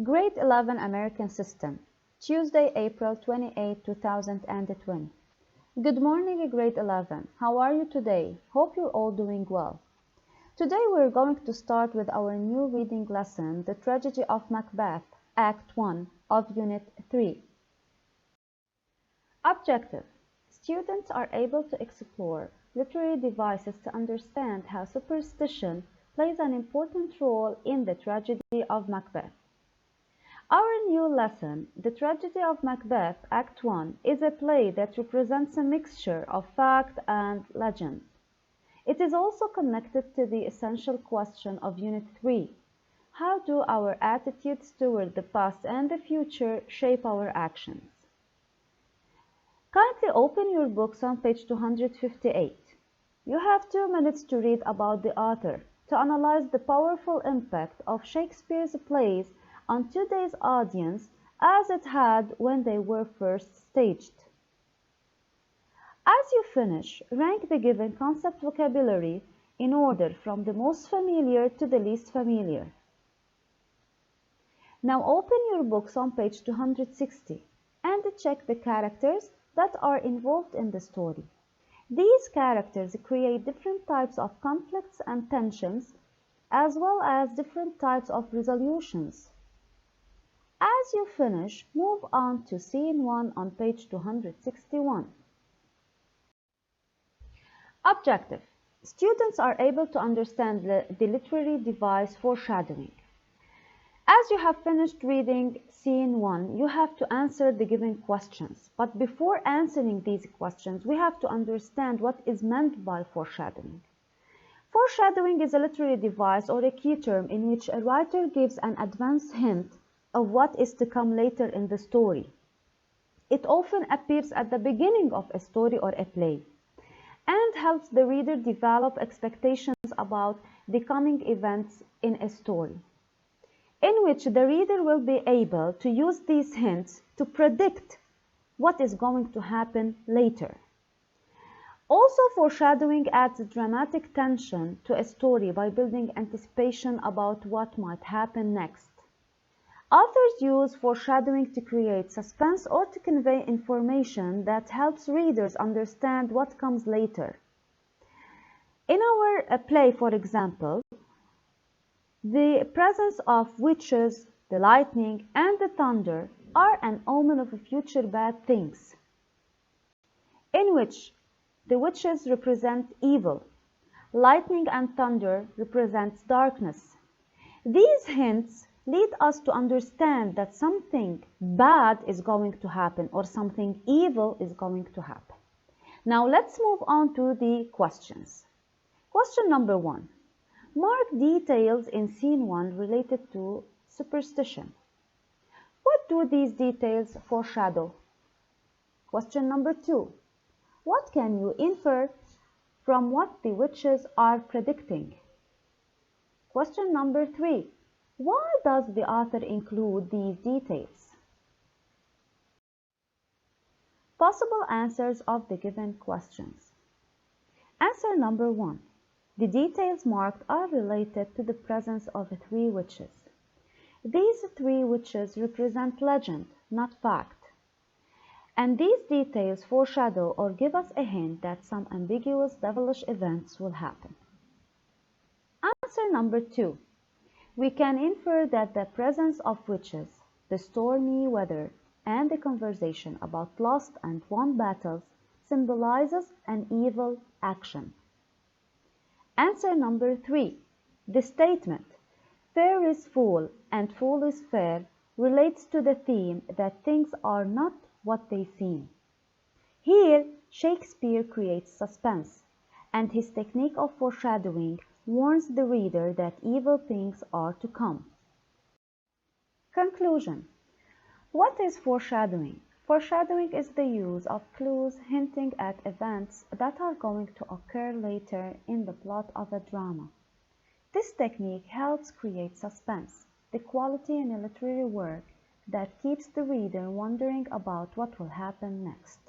Grade 11 American System, Tuesday, April 28, 2020. Good morning, Grade 11. How are you today? Hope you're all doing well. Today we're going to start with our new reading lesson, The Tragedy of Macbeth, Act 1 of Unit 3. Objective: students are able to explore literary devices to understand how superstition plays an important role in the tragedy of Macbeth. Our new lesson, The Tragedy of Macbeth, Act 1, is a play that represents a mixture of fact and legend. It is also connected to the essential question of Unit 3. How do our attitudes toward the past and the future shape our actions? Kindly open your books on page 258. You have 2 minutes to read about the author, to analyze the powerful impact of Shakespeare's plays on today's audience as it had when they were first staged. As you finish, rank the given concept vocabulary in order from the most familiar to the least familiar. Now open your books on page 260 and check the characters that are involved in the story. These characters create different types of conflicts and tensions, as well as different types of resolutions. As you finish, move on to Scene 1 on page 261. Objective: students are able to understand the literary device foreshadowing. As you have finished reading Scene 1, you have to answer the given questions. But before answering these questions, we have to understand what is meant by foreshadowing. Foreshadowing is a literary device or a key term in which a writer gives an advance hint of what is to come later in the story. It often appears at the beginning of a story or a play, and helps the reader develop expectations about the coming events in a story, in which the reader will be able to use these hints to predict what is going to happen later. Also, foreshadowing adds dramatic tension to a story by building anticipation about what might happen next. Authors use foreshadowing to create suspense or to convey information that helps readers understand what comes later. In our play, for example, the presence of witches, the lightning, and the thunder are an omen of future bad things, in which the witches represent evil, lightning and thunder represents darkness. These hints lead us to understand that something bad is going to happen or something evil is going to happen. Now let's move on to the questions. Question number 1. Mark details in Scene 1 related to superstition. What do these details foreshadow? Question number 2. What can you infer from what the witches are predicting? Question number 3. Why does the author include these details? Possible answers of the given questions. Answer number 1. The details marked are related to the presence of 3 witches. These 3 witches represent legend, not fact. And these details foreshadow or give us a hint that some ambiguous devilish events will happen. Answer number 2. We can infer that the presence of witches, the stormy weather, and the conversation about lost and won battles symbolizes an evil action. Answer number 3. The statement, fair is fool and fool is fair, relates to the theme that things are not what they seem. Here, Shakespeare creates suspense, and his technique of foreshadowing warns the reader that evil things are to come. Conclusion. What is foreshadowing? Foreshadowing is the use of clues hinting at events that are going to occur later in the plot of a drama. This technique helps create suspense, the quality in a literary work that keeps the reader wondering about what will happen next.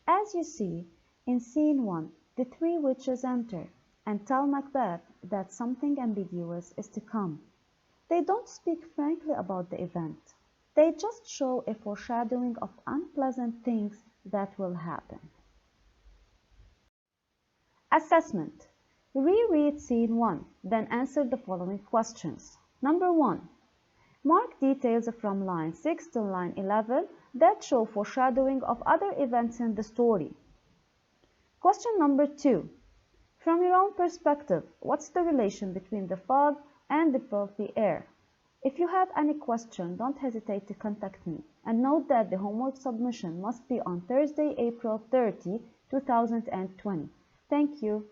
As you see, in Scene 1, the 3 witches enter and tell Macbeth that something ambiguous is to come. They don't speak frankly about the event. They just show a foreshadowing of unpleasant things that will happen. Assessment. Reread Scene 1, then answer the following questions. Number 1. Mark details from line 6 to line 11 that show foreshadowing of other events in the story. Question number 2. From your own perspective, what's the relation between the fog and the filthy air? If you have any question, don't hesitate to contact me. And note that the homework submission must be on Thursday, April 30, 2020. Thank you.